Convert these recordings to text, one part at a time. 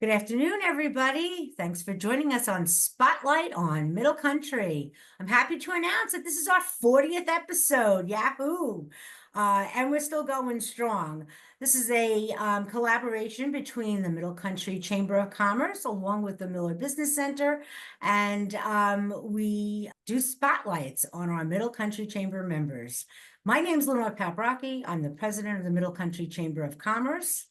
Good afternoon, everybody. Thanks for joining us on Spotlight on Middle Country. I'm happy to announce that this is our 40th episode. Yahoo! And we're still going strong. This is a collaboration between the Middle Country Chamber of Commerce along with the Miller Business Center. And we do spotlights on our Middle Country Chamber members. My name is Lenore Paprocki. I'm the president of the Middle Country Chamber of Commerce.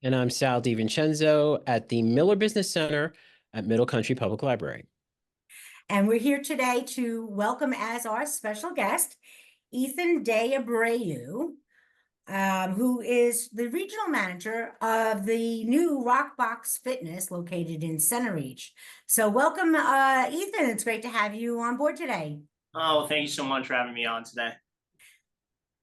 And I'm Sal DiVincenzo at the Miller Business Center at Middle Country Public Library. And we're here today to welcome as our special guest, Ethan De Abreu, who is the regional manager of the new Rockbox Fitness located in Centereach. So welcome, Ethan. It's great to have you on board today. Oh, thank you so much for having me on today.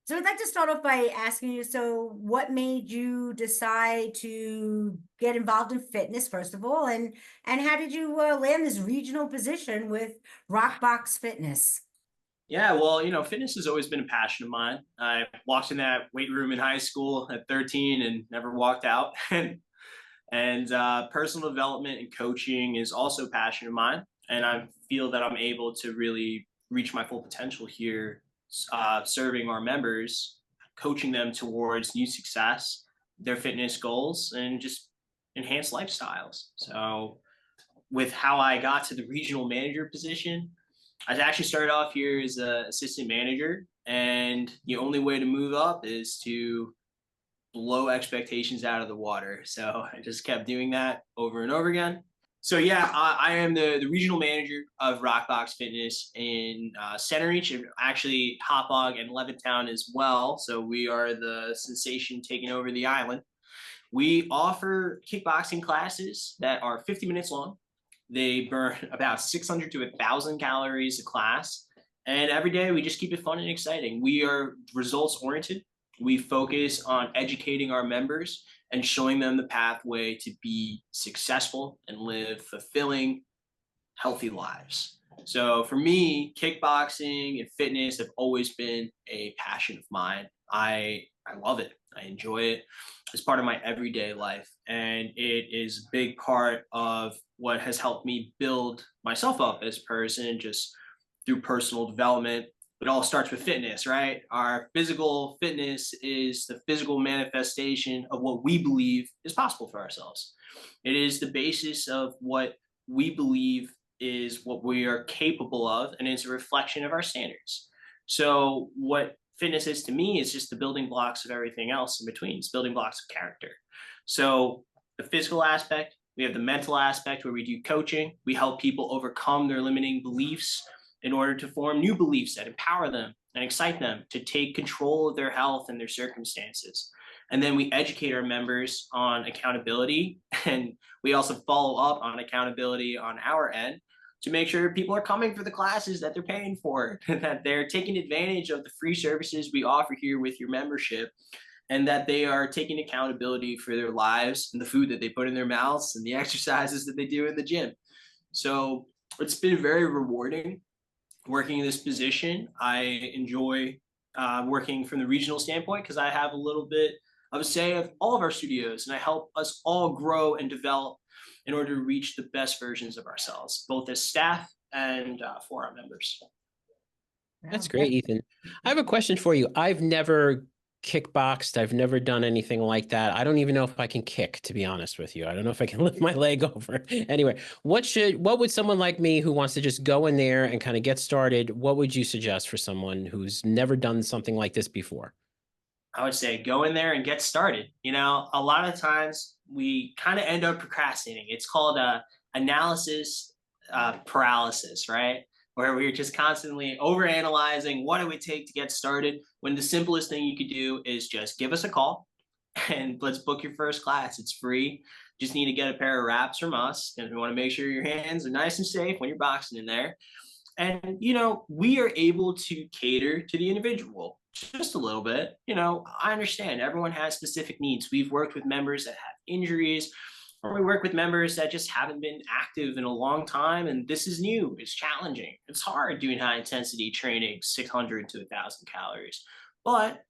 So I'd like to start off by asking you, so what made you decide to get involved in fitness, first of all, and how did you land this regional position with Rockbox Fitness? Yeah, well, fitness has always been a passion of mine. I walked in that weight room in high school at 13 and never walked out. and personal development and coaching is also a passion of mine. And I feel that I'm able to really reach my full potential here, serving our members, coaching them towards new success, their fitness goals, and just enhanced lifestyles. So with how I got to the regional manager position, I actually started off here as an assistant manager, and the only way to move up is to blow expectations out of the water. So I just kept doing that over and over again. So yeah, I am the regional manager of Rockbox Fitness in Centereach, and actually Hauppauge and Levittown as well. So we are the sensation taking over the island. We offer kickboxing classes that are 50 minutes long. They burn about 600 to 1,000 calories a class. And every day we just keep it fun and exciting. We are results oriented. We focus on educating our members and showing them the pathway to be successful and live fulfilling, healthy lives. So for me, kickboxing and fitness have always been a passion of mine. I love it. I enjoy it. It's part of my everyday life. And it is a big part of what has helped me build myself up as a person, just through personal development. It all starts with fitness, right? Our physical fitness is the physical manifestation of what we believe is possible for ourselves. It is the basis of what we believe is what we are capable of, and it's a reflection of our standards. So what fitness is to me is just the building blocks of everything else in between. It's building blocks of character. So the physical aspect, we have the mental aspect where we do coaching. We help people overcome their limiting beliefs in order to form new beliefs that empower them and excite them to take control of their health and their circumstances. And then we educate our members on accountability, and we also follow up on accountability on our end to make sure people are coming for the classes that they're paying for, that they're taking advantage of the free services we offer here with your membership, and that they are taking accountability for their lives and the food that they put in their mouths and the exercises that they do in the gym. So it's been very rewarding working in this position. I enjoy working from the regional standpoint because I have a little bit of a say of all of our studios, and I help us all grow and develop in order to reach the best versions of ourselves, both as staff and for our members. That's great, Ethan. I have a question for you. I've never kickboxed. I've never done anything like that. I don't even know if I can kick, to be honest with you. I don't know if I can lift my leg over. Anyway, what would someone like me who wants to just go in there and kind of get started, what would you suggest for someone who's never done something like this before? I would say go in there and get started. A lot of times we kind of end up procrastinating. It's called analysis paralysis, right? Where we're just constantly overanalyzing what it would take to get started, when the simplest thing you could do is just give us a call and let's book your first class. It's free. Just need to get a pair of wraps from us, and we want to make sure your hands are nice and safe when you're boxing in there. And, we are able to cater to the individual just a little bit. I understand everyone has specific needs. We've worked with members that have injuries, or we work with members that just haven't been active in a long time, and this is new. It's challenging. It's hard doing high intensity training, 600 to 1,000 calories. But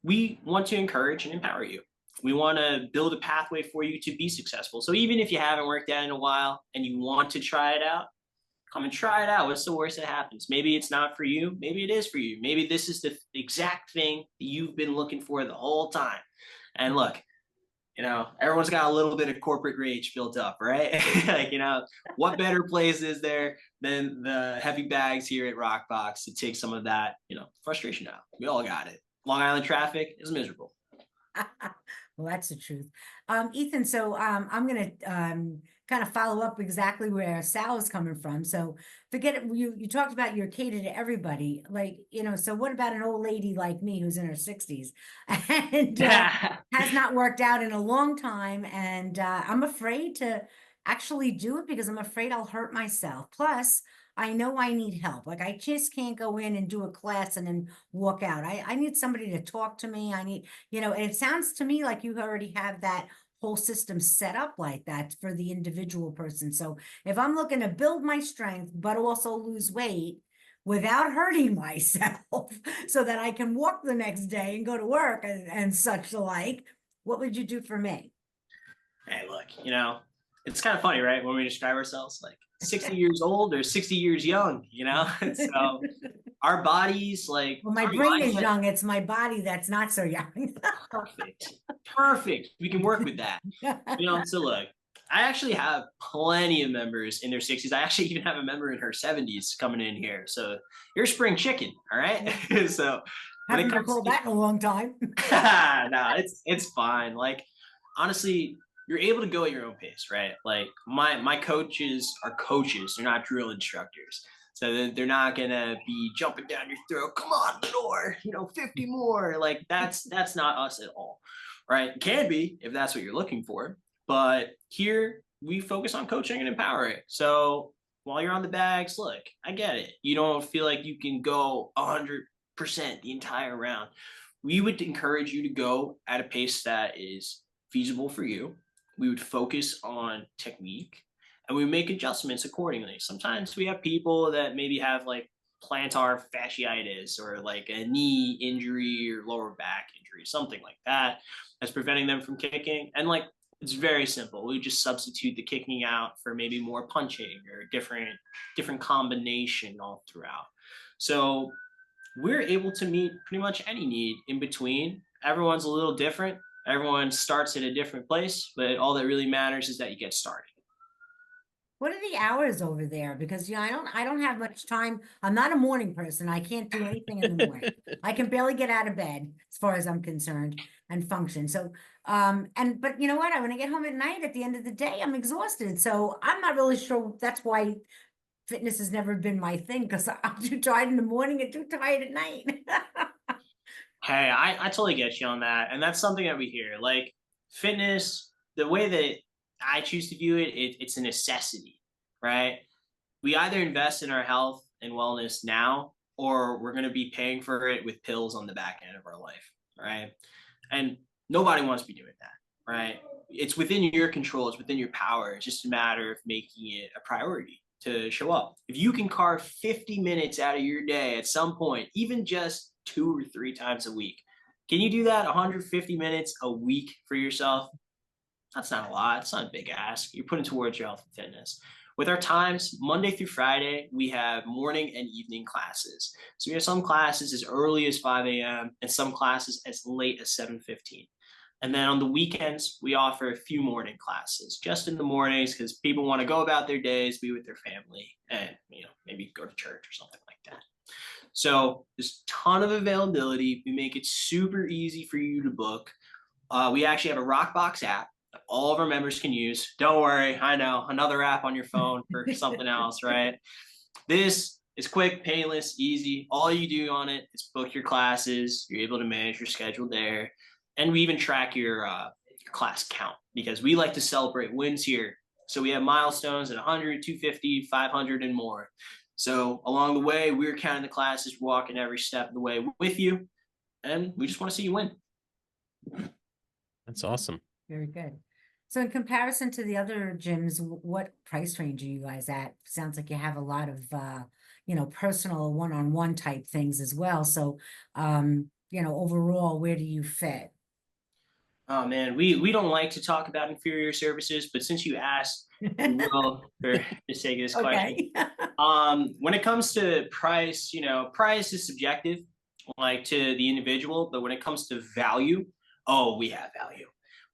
we want to encourage and empower you. We want to build a pathway for you to be successful. So even if you haven't worked out in a while and you want to try it out, come and try it out. What's the worst that happens? Maybe it's not for you. Maybe it is for you. Maybe this is the exact thing that you've been looking for the whole time. And look, everyone's got a little bit of corporate rage built up, right? Like, what better place is there than the heavy bags here at Rockbox to take some of that, frustration out? We all got it. Long Island traffic is miserable. Well, that's the truth. Ethan, so I'm going to kind of follow up exactly where Sal is coming from. So forget it. You talked about you're catered to everybody. Like, so what about an old lady like me who's in her 60s and has not worked out in a long time? And I'm afraid to actually do it because I'm afraid I'll hurt myself. Plus, I know I need help. Like, I just can't go in and do a class and then walk out. I need somebody to talk to me. I need, and it sounds to me like you already have that whole system set up like that for the individual person. So if I'm looking to build my strength, but also lose weight without hurting myself so that I can walk the next day and go to work and such like, what would you do for me? Hey, look, it's kind of funny, right? When we describe ourselves like 60 years old or 60 years young, so our bodies, like, well, my brain is young. It's my body that's not so young. Perfect. We can work with that. So look, I actually have plenty of members in their 60s. I actually even have a member in her 70s coming in here. So you're spring chicken, all right? So haven't recalled that in a long time. No, it's fine. Like, honestly, you're able to go at your own pace, right? Like, my coaches are coaches. They're not drill instructors. So they're not gonna be jumping down your throat. Come on, Lenore, 50 more. Like, that's not us at all, right? It can be if that's what you're looking for. But here we focus on coaching and empowering. So while you're on the bags, look, I get it. You don't feel like you can go 100% the entire round. We would encourage you to go at a pace that is feasible for you. We would focus on technique and we make adjustments accordingly. Sometimes we have people that maybe have like plantar fasciitis or like a knee injury or lower back injury, something like that, that's preventing them from kicking. And like, it's very simple. We just substitute the kicking out for maybe more punching or different combination all throughout. So we're able to meet pretty much any need in between. Everyone's a little different. Everyone starts at a different place, but all that really matters is that you get started. What are the hours over there? Because I don't have much time. I'm not a morning person. I can't do anything in the morning. I can barely get out of bed as far as I'm concerned and function. So but you know what? When I get home at night, at the end of the day, I'm exhausted. So I'm not really sure. That's why fitness has never been my thing, because I'm too tired in the morning and too tired at night. Hey, I totally get you on that. And that's something that we hear. Like, fitness, the way that I choose to view it, it's a necessity, right? We either invest in our health and wellness now, or we're going to be paying for it with pills on the back end of our life, right? And nobody wants to be doing that, right? It's within your control. It's within your power. It's just a matter of making it a priority to show up. If you can carve 50 minutes out of your day at some point, even just 2 or 3 times a week, can you do that 150 minutes a week for yourself? That's not a lot. It's not a big ask. You're putting towards your health and fitness. With our times, Monday through Friday, we have morning and evening classes. So we have some classes as early as 5 a.m. and some classes as late as 7:15. And then on the weekends, we offer a few morning classes, just in the mornings, because people want to go about their days, be with their family, and maybe go to church or something like that. So there's a ton of availability. We make it super easy for you to book. We actually have a Rockbox app that all of our members can use. Don't worry, I know, another app on your phone for something else, right? This is quick, painless, easy. All you do on it is book your classes. You're able to manage your schedule there. And we even track your class count, because we like to celebrate wins here. So we have milestones at 100, 250, 500, and more. So along the way, we're counting the classes, walking every step of the way with you, and we just want to see you win. That's awesome. Very good. So in comparison to the other gyms, what price range are you guys at? Sounds like you have a lot of, personal one-on-one type things as well. So, overall, where do you fit? Oh man, we don't like to talk about inferior services, but since you asked, we will for the sake of this question. Okay. When it comes to price, price is subjective, like to the individual, but when it comes to value, oh, we have value.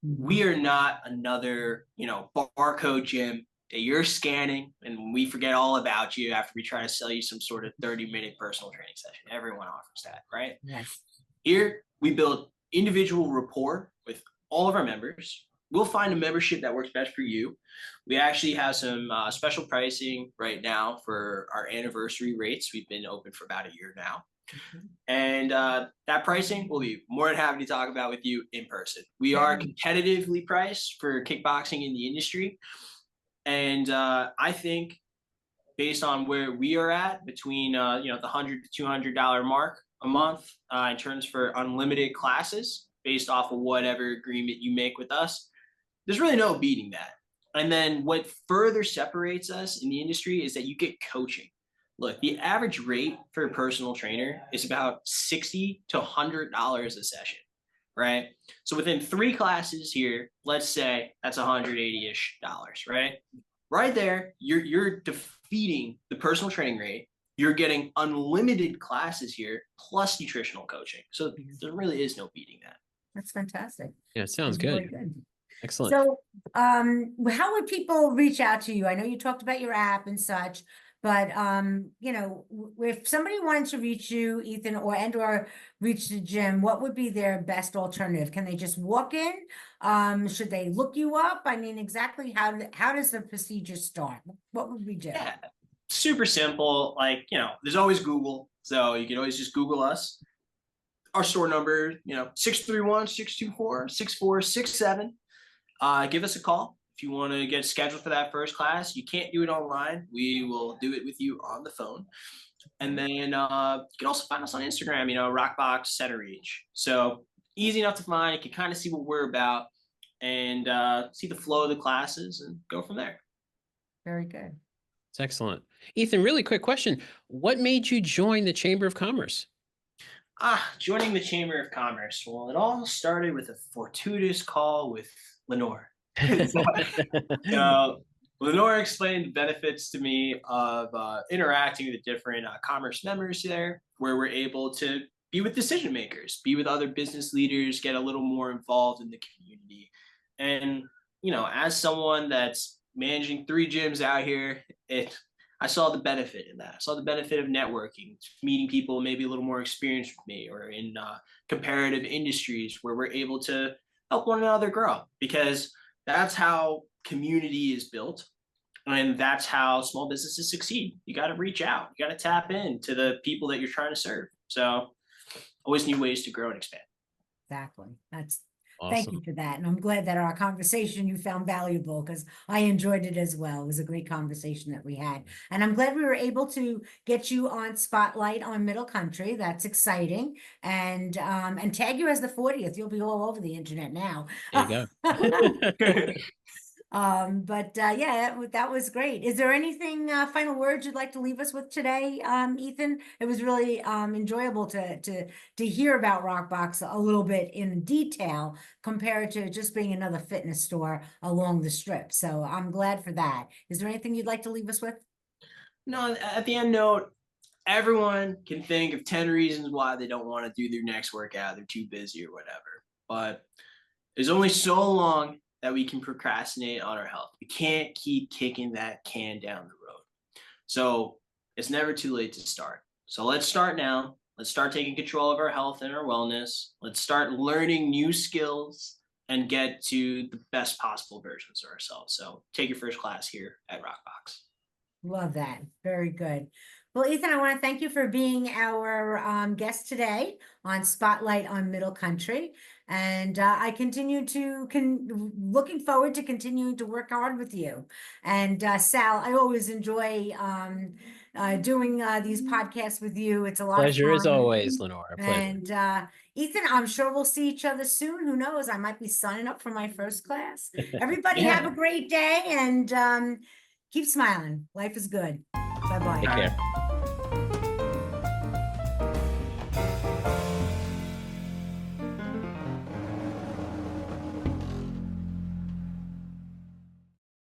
We are not another, barcode gym that you're scanning and we forget all about you after we try to sell you some sort of 30-minute personal training session. Everyone offers that, right? Yes. Here, we build individual rapport with all of our members. We'll find a membership that works best for you. We actually have some special pricing right now for our anniversary rates. We've been open for about a year now. And that pricing we'll be more than happy to talk about with you in person. We are competitively priced for kickboxing in the industry. And I think based on where we are at between, the $100 to $200 mark a month in terms for unlimited classes based off of whatever agreement you make with us, there's really no beating that. And then what further separates us in the industry is that you get coaching. Look, the average rate for a personal trainer is about $60 to $100 a session, right? So within 3 classes here, let's say that's $180-ish, right? Right there, you're defeating the personal training rate. You're getting unlimited classes here plus nutritional coaching. So there really is no beating that. That's fantastic. Yeah, it sounds Really good. good. Excellent. So, how would people reach out to you? I know you talked about your app and such, but if somebody wanted to reach you, Ethan, or reach the gym, what would be their best alternative? Can they just walk in? Should they look you up? I mean, exactly how does the procedure start? What would we do? Yeah, super simple. Like, there's always Google, so you can always just Google us. Our store number, 631-624-6467. Give us a call if you want to get scheduled for that first class. You can't do it online. We will do it with you on the phone. And then you can also find us on Instagram, Rockbox Center Reach. So easy enough to find. You can kind of see what we're about and see the flow of the classes and go from there. Very good. It's excellent. Ethan, really quick question. What made you join the Chamber of Commerce? Joining the Chamber of Commerce. Well, it all started with a fortuitous call with Lenore. Lenore explained the benefits to me of interacting with different commerce members there, where we're able to be with decision makers, be with other business leaders, get a little more involved in the community. And, as someone that's managing 3 gyms out here, I saw the benefit in that. I saw the benefit of networking, meeting people maybe a little more experienced with me, or in comparative industries where we're able to help one another grow, because that's how community is built. And that's how small businesses succeed. You got to reach out. You got to tap into the people that you're trying to serve. So always new ways to grow and expand. Exactly. That's Awesome. Thank you for that. And I'm glad that our conversation you found valuable, because I enjoyed it as well. It was a great conversation that we had. And I'm glad we were able to get you on Spotlight on Middle Country. That's exciting. And tag you as the 40th. You'll be all over the internet now. There you go. Yeah, that was great. Is there anything final words you'd like to leave us with today, Ethan? It was really enjoyable to hear about Rockbox a little bit in detail compared to just being another fitness store along the strip. So I'm glad for that. Is there anything you'd like to leave us with? No, at the end note, everyone can think of 10 reasons why they don't want to do their next workout. They're too busy or whatever. But there's only so long that we can procrastinate on our health. We can't keep kicking that can down the road. So it's never too late to start. So let's start now. Let's start taking control of our health and our wellness. Let's start learning new skills and get to the best possible versions of ourselves. So take your first class here at Rockbox. Love that. Very good. Well, Ethan, I want to thank you for being our guest today on Spotlight on Middle Country. And I looking forward to continuing to work hard with you. And Sal, I always enjoy doing these podcasts with you. It's a lot Pleasure of fun. as always, Lenore. Pleasure. And Ethan, I'm sure we'll see each other soon. Who knows? I might be signing up for my first class. Everybody have a great day and keep smiling. Life is good. Bye-bye. Take care.